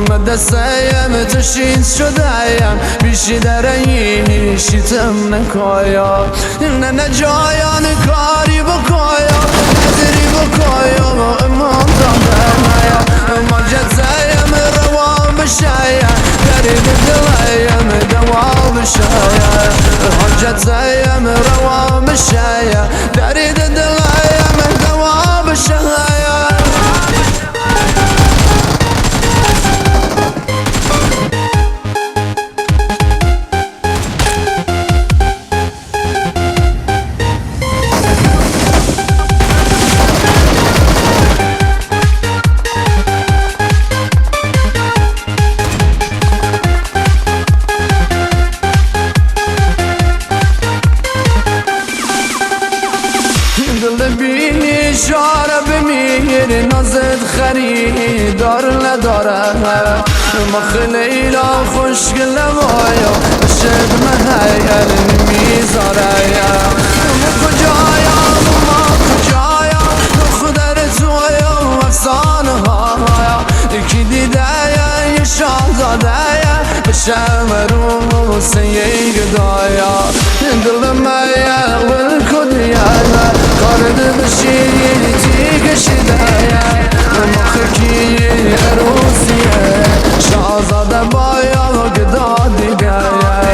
مدسایم تشید شدایم بیشی درینی شیتم نکایا نه جایان کاری بکایا نظری بکایا امام دادنایا مجزایم روان بشایا درد دلایم دوام بشایا مجزایم روان بشایا درد دلایم دوام بشایا بینی شاره بمیر نازد خریدار نداره ما خلیلا خوشگل وایا شد محیل میذاره ما کجایا خودر تویا افسانه هایا یکی دیده یه شاهزاده بشم رو سیگ دایا دل میا والکدیا کارد بشیری تیگ شدایا مخکی عروسیه شاهزاده بایا گدا دیگایا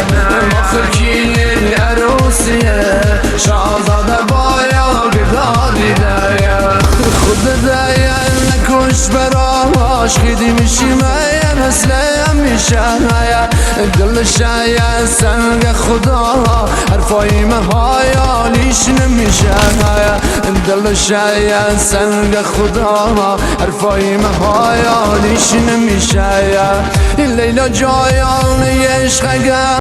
مخکی عروسیه شاهزاده بایا گدا دیگایا خود دایا نکش براش خیدی میشی میا مثلم میشه دل شاید سنگ خدا حرفای مهایالیش نمیشه دل شاید سنگ خدا حرفای مهایالیش نمیشه لیلا جایان عشق